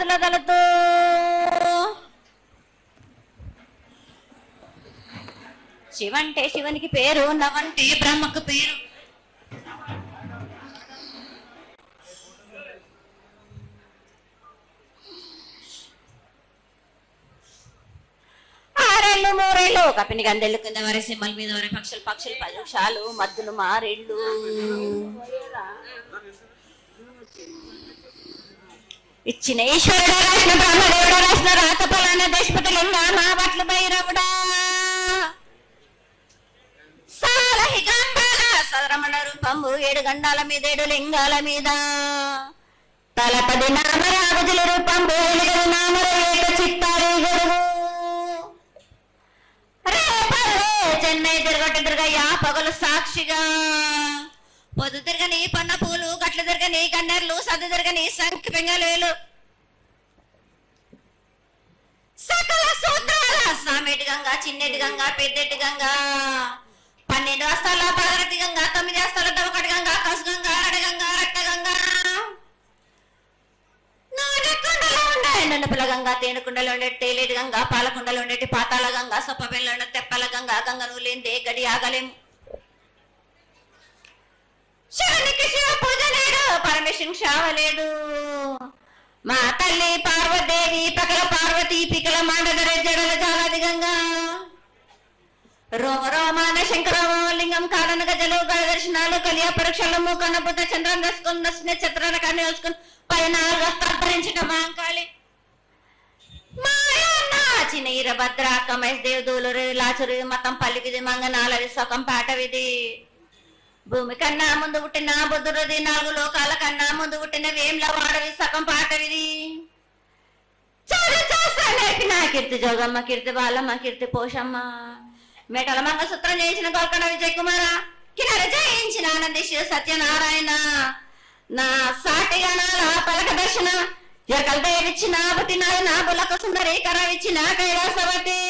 తులదలతో శివంటే శివునికి పేరు, నవంటే బ్రహ్మకు పేరు. ఆరేళ్ళు మూరేళ్ళు కపిని గందెళ్ళు కింద వరే సింహల మీద వరే పక్షులు పక్షులు పలుషాలు మద్దులు మారేళ్ళు ఇచ్చిన ఈశ్వరుడు రాసిన బ్రహ్మదేవుడు రాసిన రాత పలాన దేశపతిలింగా మా బట్ల భైరవుడా సదరమణ రూపంబు 7 గండాల మీద 7 లింగాల మీద తలపది నామరాగుజుల రూపంబు 8 నామర ఏక చిత్తారి గొడుగు రేపల్లే చెన్నై తిరగొట్టు తిరగయ్యా పగలు సాక్షిగా పొద్దు తిరగని పన్న పూలు గట్లు తిరగని కన్నెర్లు సద్దు తిరగని సంఖ్య పెంగలేలు సకల సూత్రాల సామెటి గంగా చిన్నెటి గంగా పెద్దెటి గంగా 12 హస్తాల పగరటి గంగా 9 హస్తాల దవకటి గంగా కసు గంగా అడగంగా రక్త గంగా నాడకుండలో ఉండే నన్నపుల గంగా తేనుకుండలో ఉండే తేలేటి గంగా పాలకుండలో ఉండేటి పాతాల గంగా సొప్పబెల్లో ఉండే తెప్పల గంగా గంగను లేందే గడి ఆగలేం శివునికి శివ పూజ లేడు పరమేశ్వరునికి శావ లేదు మా తల్లి పార్వదేవి పకల పార్వతి పికల మాండదర జడల జాలది గంగా రోమ రోమాన శంకరమో లింగం కాడన గజలు గడ దర్శనాలు కలియ పరీక్షలు మూకన్న బుద్ధ చంద్రం దర్శకుని నక్షత్రాల కన్ను వేసుకుని పైన ధరించిన మాంకాళి మాయన్న చిన్న ఈరభద్ర కమేష్ దేవదూలు లాచురు మతం పల్లికిది మంగనాలది సొకం పాటవిది భూమి కన్నా ముందు పుట్టిన బుద్ధుడిది 4 లోకాల కన్నా ముందు పుట్టిన వేంల వాడవి సగం పాటవిది నేర్పిన కీర్తి జోగమ్మ కీర్తి బాలమ్మ కీర్తి పోషమ్మ మేటల మంగసూత్రం చేయించిన గోల్కొండ విజయ్ కుమార కిన్నర జయించిన ఆనంది శివ సత్యనారాయణ నా సాటిగా నా పలక దర్శన ఎరకల దేవిచ్చిన బుట్టి నాయన బులక సుందరి కరవిచ్చిన కైలాసవతి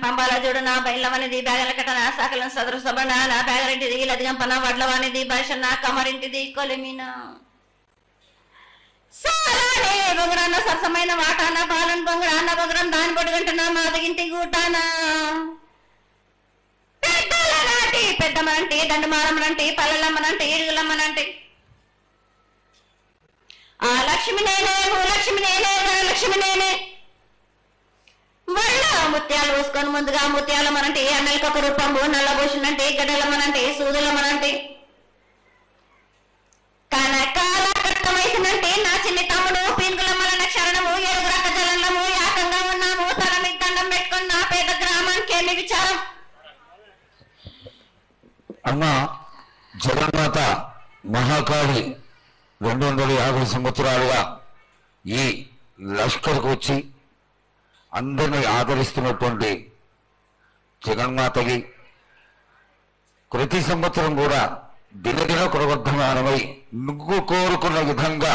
పంబాల చూడు నా బయలవనిది బ్యాగల కట్ట నా సాకలను సదరు సభన నా బ్యాగరింటిది లదిగంపన వడ్లవానిది భాష నా కమరింటిది కొలిమిన సారానే బొంగరాన్న సరసమైన వాటాన బాలన్ బొంగరాన్న బొంగరం దాని పొడుగంటున్నా మాదగింటి గూటానా పెద్దల నాటి పెద్దమనంటి దండమారమ్మనంటి పల్లెలమ్మనంటి ఇరుగులమ్మనంటి ఆ లక్ష్మి నేనే భూలక్ష్మి నేనే ధనలక్ష్మి నేనే వల్ల ముత్యాలు పోసుకొని ముందుగా ముత్యాలు మనంటే అన్నలకి ఒక రూపంబు నల్లబోషునంటే గడ్డలమ్మనంటే సూదులమ్మనంటే కనకాల కట్టమేసినంటే నా చిన్ని తమ్ముడు పీనుగులమ్మల క్షరణము 7 రక జలంలము యాకంగా ఉన్నాము తల మీద దండం పెట్టుకుని నా పేద గ్రామానికి ఏమి విచారం. అమ్మ జగన్మాత మహాకాళి 250 సంవత్సరాలుగా ఈ లష్కర్కు వచ్చి అందరినీ ఆదరిస్తున్నటువంటి జగన్మాతకి ప్రతి సంవత్సరం కూడా దినదిన కురవర్ధమానమై నువ్వు కోరుకున్న విధంగా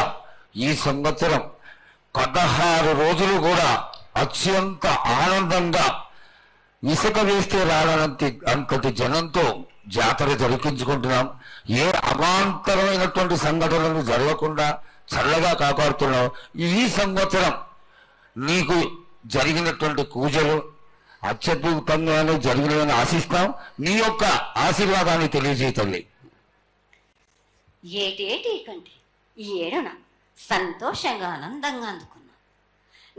ఈ సంవత్సరం 16 రోజులు కూడా అత్యంత ఆనందంగా ఇసుక వేస్తే రానంత అంతటి జనంతో జాతర జరిపించుకుంటున్నాం. ఏ అవాంతరమైనటువంటి సంఘటనలు జరగకుండా చల్లగా కాపాడుతున్నాం. ఈ సంవత్సరం నీకు జరిగినటువంటి పూజలు అత్యద్భుతంగానే జరిగినని ఆశిస్తాం. నీ యొక్క ఆశీర్వాదాన్ని తెలియజేయ తల్లి. ఏటేటి కంటే ఈ ఏడున సంతోషంగా ఆనందంగా అందుకున్నా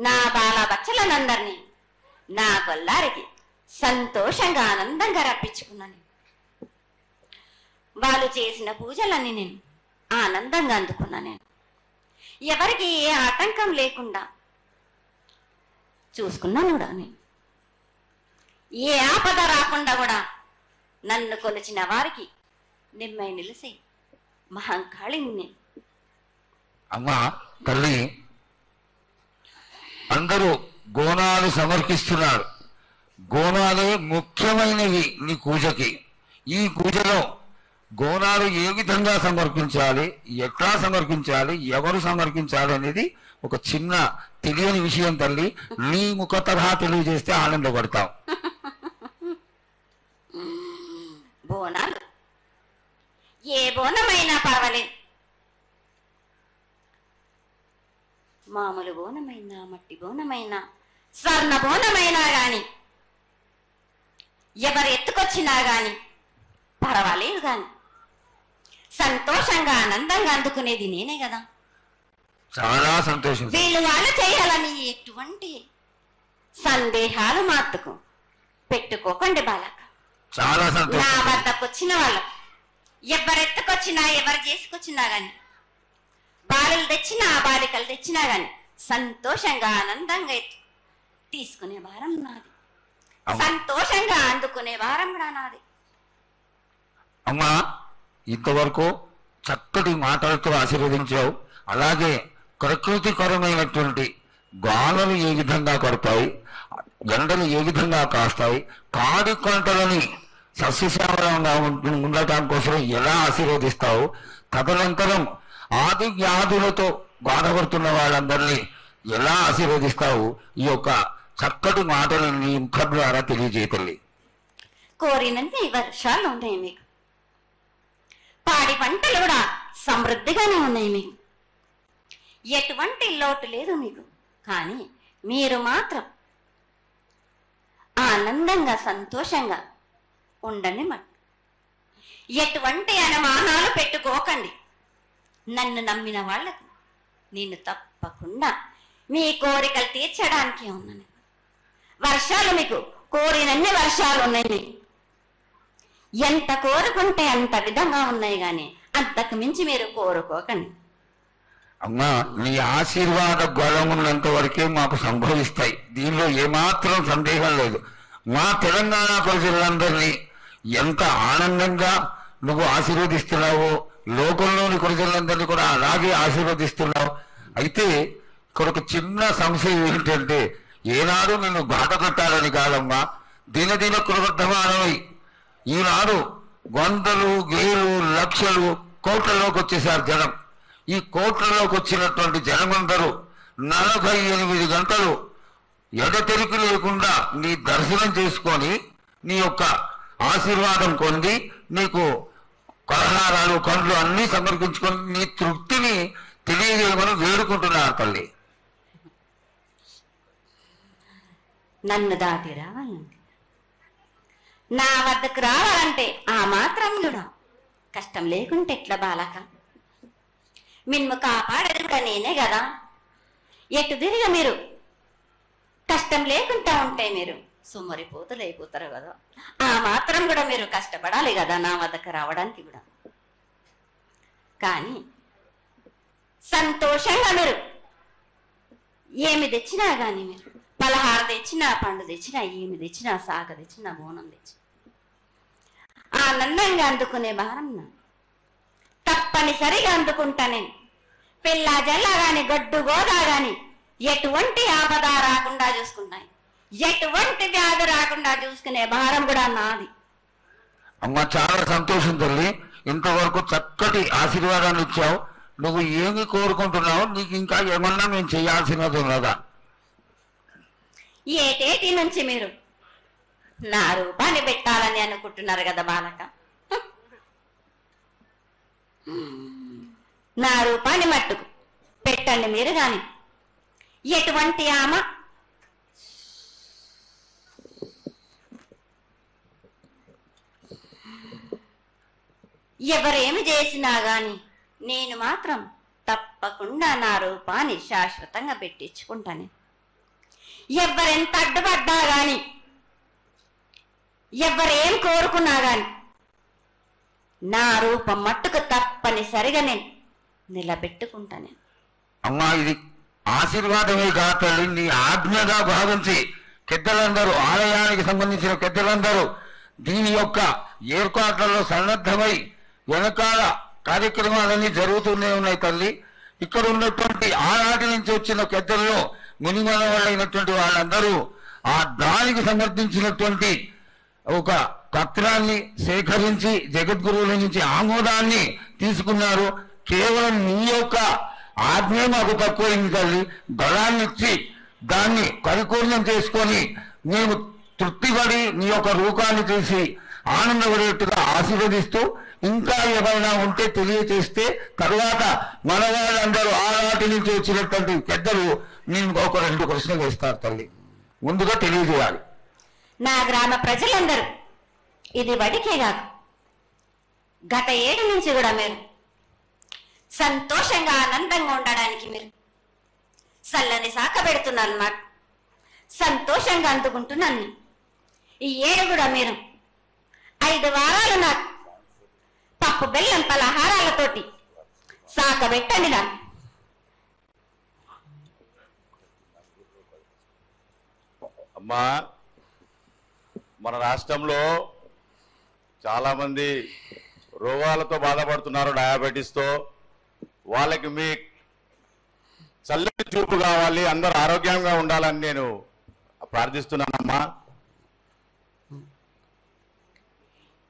నా బాల బచ్చలనందరినీ నా గొల్లారికి సంతోషంగా ఆనందంగా రప్పించుకున్నాను. వాళ్ళు చేసిన పూజలన్నీ నేను ఆనందంగా అందుకున్నా. నేను ఎవరికి ఏ ఆటంకం లేకుండా చూసుకున్నాను కూడా. నేను ఏ ఆపద రాకుండా కూడా నన్ను కొలిచిన వారికి నిమ్మై నిలిసి మహంకాళిని. అమ్మా తల్లి, అందరూ గోనాలు సమర్పిస్తున్నారు. గోనాలే ముఖ్యమైనవి నీ పూజకి. ఈ పూజలో గోనాలు ఏ విధంగా సమర్పించాలి, ఎట్లా సమర్పించాలి, ఎవరు సమర్పించాలి అనేది ఒక చిన్న తెలియని విషయం తల్లి. నీ ముఖ తరహా తెలియజేస్తే ఆనందపడతాం. బోనాలు ఏ బోనమైనా పర్వాలేదు, మామూలు బోనమైనా మట్టి బోనమైనా స్వర్ణ బోనమైనా గాని ఎవరు ఎత్తుకొచ్చినా గాని పర్వాలేదు గాని సంతోషంగా ఆనందంగా అందుకునేది నేనే కదా. చాలా సంతోషం. వీళ్ళు వాళ్ళు చేయాలని ఎటువంటి సందేహాలు మాత్రకు పెట్టుకోకండి బాలక. చాలా సంతోషం. నా వద్దకు వచ్చిన వాళ్ళకు ఎవరెత్తుకొచ్చినా ఎవరు చేసుకొచ్చినా గాని బాలలు తెచ్చినా బాలికలు తెచ్చినా గాని సంతోషంగా ఆనందంగా తీసుకునే భారం నాది, సంతోషంగా అందుకునే భారం కూడా నాది. అమ్మా, ఇంతవరకు చక్కటి మాటలతో ఆశీర్వదించావు. అలాగే ప్రకృతికరమైనటువంటి గాలులు ఏ విధంగా కొడతాయి, ఎండలు ఏ విధంగా కాస్తాయి, కాడి కొంటలని సస్యశ్యామలంగా ఉండటం కోసం ఎలా ఆశీర్వదిస్తావు, తదనంతరం ఆది వ్యాధులతో బాధపడుతున్న వాళ్ళందరినీ ఎలా ఆశీర్వదిస్తావు, ఈ యొక్క చక్కటి మాటలు నీ ముఖం ద్వారా తెలియజేతల్లి. కోరినన్ని వర్షాలు ఉన్నాయి మీకు, పాడి పంటలు కూడా సమృద్ధిగానే ఉన్నాయి మీకు, ఎటువంటి లోటు లేదు మీకు. కానీ మీరు మాత్రం ఆనందంగా సంతోషంగా ఉండండి. ఎటువంటి అనుమానాలు పెట్టుకోకండి. నన్ను నమ్మిన వాళ్లకు నేను తప్పకుండా మీ కోరికలు తీర్చడానికి ఉన్నాను. వర్షాలు మీకు కోరినన్ని వర్షాలు ఉన్నాయి మీకు, ఎంత కోరుకుంటే అంత విధంగా ఉన్నాయి కానీ అంతకు మించి మీరు కోరుకోకండి. అమ్మా, నీ ఆశీర్వాద బలం ఉన్నంత వరకే మాకు సంభవిస్తాయి, దీనిలో ఏమాత్రం సందేహం లేదు. మా తెలంగాణ ప్రజలందరినీ ఎంత ఆనందంగా నువ్వు ఆశీర్వదిస్తున్నావో లోకంలోని ప్రజలందరినీ కూడా అలాగే ఆశీర్వదిస్తున్నావు. అయితే ఇక్కడ ఒక చిన్న సంశయం ఏంటంటే, ఏనాడు నిన్ను బాట కట్టాలని కాదమ్మా, దినదిన కృతమానమై ఈనాడు వందలు వేలు లక్షలు కోట్లలోకి వచ్చేసారు జనం. ఈ కోట్లలోకి వచ్చినటువంటి జనమందరూ 48 గంటలు ఎడతెరికి లేకుండా నీ దర్శనం చేసుకొని నీ యొక్క ఆశీర్వాదం పొంది నీకు పలహారాలు పండ్లు అన్నీ సమర్పించుకొని నీ తృప్తిని తెలియజేయమని వేడుకుంటున్నారు తల్లి. నన్ను దాటి రావాలంటే, నా వద్దకు రావాలంటే ఆ మాత్రం కూడా కష్టం లేకుంటే ఎట్లా బాలక? మిమ్ము కాపాడేది కూడా నేనే కదా. ఎటు తిరిగి మీరు కష్టం లేకుండా ఉంటే మీరు సుమ్మరిపోతులు అయిపోతారు కదా. ఆ మాత్రం కూడా మీరు కష్టపడాలి కదా నా వద్దకు రావడానికి కూడా. కానీ సంతోషంగా మీరు ఏమి తెచ్చినా కానీ, మీరు పలహార తెచ్చినా, పండు తెచ్చినా, ఏమి తెచ్చినా, సాగ తెచ్చినా, బోనం తెచ్చినా ఆనందంగా అందుకునే భారం తప్పనిసరిగా అందుకుంటా నేను. పిల్ల జల్ల గాని గడ్డు గోదా గాని ఎటువంటి ఆపద రాకుండా చూసుకుంటాయి, ఎటువంటి వ్యాధి రాకుండా చూసుకునే భారం కూడా నాది. అమ్మ, చాలా సంతోషం తల్లి. ఇంతవరకు చక్కటి ఆశీర్వాదాన్ని ఇచ్చావు. నువ్వు ఏమి కోరుకుంటున్నావు? నీకు ఇంకా ఏమన్నా మేము చేయాల్సినది ఉన్నదా? ఏటేటి నుంచి మీరు నా రూపాన్ని పెట్టాలని అనుకుంటున్నారు కదా బాలక. నా రూపాన్ని మట్టుకు పెట్టండి మీరు గాని. ఎటువంటి ఆమె ఎవరేమి చేసినా గాని నేను మాత్రం తప్పకుండా నా రూపాన్ని శాశ్వతంగా పెట్టించుకుంటాను. ఎవరెంత అడ్డుపడ్డా గాని, ఎవరేం కోరుకున్నా గాని నా రూపం మట్టుకు తప్పనిసరిగా నేను నిలబెట్టుకుంటాను. అమ్మా, ఇది ఆశీర్వాదమే కాదు, నీ ఆజ్ఞగా భావించి పెద్దలందరూ, ఆలయానికి సంబంధించిన పెద్దలందరూ దీని యొక్క ఏర్పాట్లలో సన్నద్ధమై వెనకాల కార్యక్రమాలన్నీ జరుగుతూనే ఉన్నాయి తల్లి. ఇక్కడ ఉన్నటువంటి ఆనాటి నుంచి వచ్చిన పెద్దల్లో మునిమన వాళ్ళైనటువంటి వాళ్ళందరూ ఆ దానికి సమర్థించినటువంటి ఒక పత్రాన్ని సేకరించి జగద్గురువుల నుంచి ఆమోదాన్ని తీసుకున్నారు. కేవలం నీ యొక్క ఆజ్ఞ మాకు తక్కువైంది తల్లి. బలాన్ని ఇచ్చి దాన్ని పరిపూర్ణం చేసుకొని మేము తృప్తిపడి నీ యొక్క రూపాన్ని చూసి ఆనందపడేట్టుగా ఆశీర్వదిస్తూ ఇంకా ఏమైనా ఉంటే తెలియచేస్తే తరువాత మన వాళ్ళందరూ ఆనాటి నుంచి వచ్చినటువంటి పెద్దలు నేను ఒక 2 ప్రశ్నలు వేస్తారు తల్లి. ముందుగా తెలియజేయాలి. నా గ్రామ ప్రజలందరూ ఇది వడికే కాదు, గత 7 నుంచి కూడా మీరు సంతోషంగా ఆనందంగా ఉండడానికి మీరు చల్లని సాక పెడుతున్నారు అన్నమాట. సంతోషంగా అందుకుంటున్నాను. ఈ 7 కూడా మీరు 5 వారాలు నాకు పప్పు బెల్లం పలహారాలతోటి సాక పెట్టండి. నాకు అమ్మా, మన రాష్ట్రంలో చాలామంది రోగాలతో బాధపడుతున్నారు, డయాబెటీస్తో. వాళ్ళకి మీ చల్లని చూపు కావాలి, అందరూ ఆరోగ్యంగా ఉండాలని నేను ప్రార్థిస్తున్నానమ్మా.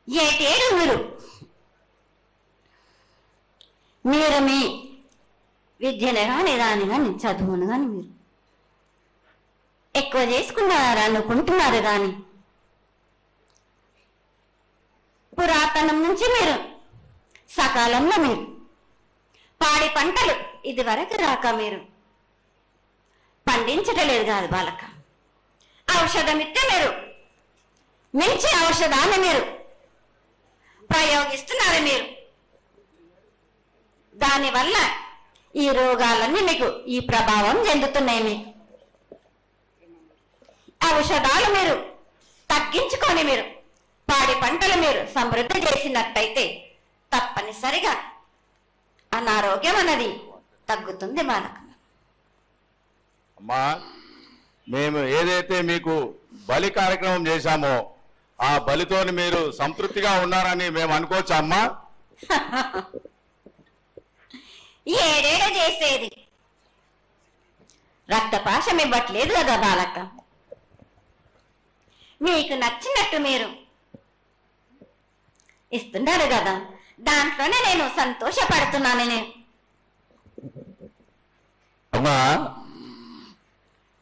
7 మీరు మీ విద్యను కానీ దాని కానీ చదువును కానీ మీరు ఎక్కువ చేసుకున్నారు అనుకుంటున్నారు. కానీ పురాతనం నుంచి మీరు సకాలంలో మీరు పాడి పంటలు ఇది వరకు రాక మీరు పండించటలేదు కాదు బాలక. ఔషధమిస్తే మీరు మించి ఔషధాన్ని మీరు ప్రయోగిస్తున్నారు. మీరు దానివల్ల ఈ రోగాలన్నీ మీకు ఈ ప్రభావం చెందుతున్నాయి. మీకు ఔషధాలు మీరు తగ్గించుకొని మీరు పాడి పంటలు మీరు సమృద్ధి చేసినట్టయితే తప్పనిసరిగా అనారోగ్యం అన్నది తగ్గుతుంది బాలక. అమ్మా, మేము ఏదైతే మీకు బలి కార్యక్రమం చేశామో ఆ బలితోని మీరు సంతృప్తిగా ఉన్నారని మేము అనుకోవచ్చా అమ్మా? 7 చేసేది రక్తపాశం ఇవ్వట్లేదు కదా బాలక. మీకు నచ్చినట్టు మీరు ఇస్తున్నారు కదా, దాంట్లోనే నేను సంతోషపడుతున్నాను. నేను అమ్మా,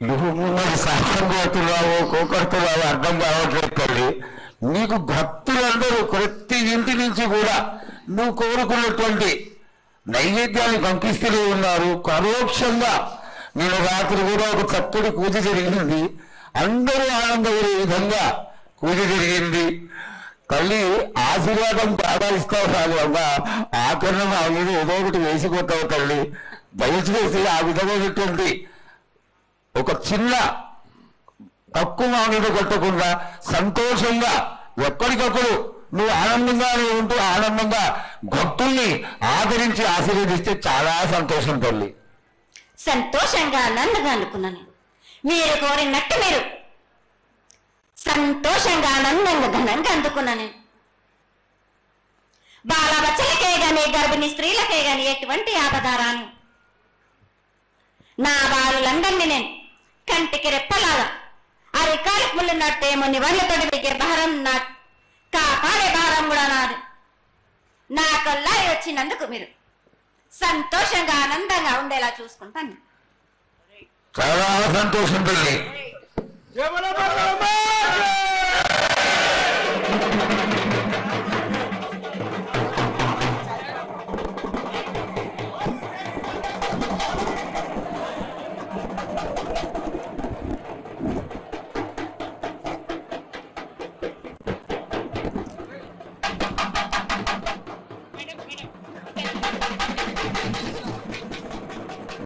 నువ్వు ముందు సాక్ష్యం కోరుతున్నావు, కోకడుతున్నావు అర్థం కావట్లేదు తల్లి. నీకు భక్తులందరూ ప్రతి ఇంటి నుంచి కూడా నువ్వు కోరుకున్నటువంటి నైవేద్యాన్ని పంపిస్తూనే ఉన్నారు. పరోక్షంగా నేను రాత్రి కూడా ఒక చక్కటి పూజ జరిగింది. అందరూ ఆనందపడే విధంగా పూజ జరిగింది. తల్లి ఆశీర్వాదం ప్రార్థిస్తావు రాదు అమ్మా. ఆకరణ మా మీద ఏదో ఒకటి వేసిపోతావు తల్లి. దయచేసి ఆ విధమైనటువంటి ఒక చిన్న తక్కువ మా మీద కొట్టకుండా సంతోషంగా ఎక్కడికప్పుడు నువ్వు ఆనందంగానే ఉంటూ ఆనందంగా భక్తుల్ని ఆదరించి ఆశీర్వదిస్తే చాలా సంతోషం తల్లి. సంతోషంగా ఆనందంగా అనుకున్నాను. మీరు కోరినట్టు మీరు సంతోషంగా ఆనందంగా ఘనంగా అందుకున్నాను. బాలబచ్చలకే గాని గర్భిణీ స్త్రీలకే గాని ఎటువంటి ఆపదారాను నా బాలులందరినీ నేను కంటికి రెప్పలాగా అరికాలకు ముళ్ళున్నట్టేమో నివళ్ళతో మీకు భారం నా కాపాడే భారం కూడా నాది. నా కొల్లారి వచ్చినందుకు మీరు సంతోషంగా ఆనందంగా ఉండేలా చూసుకుంటాను. చాలా సంతోషం తల్లి.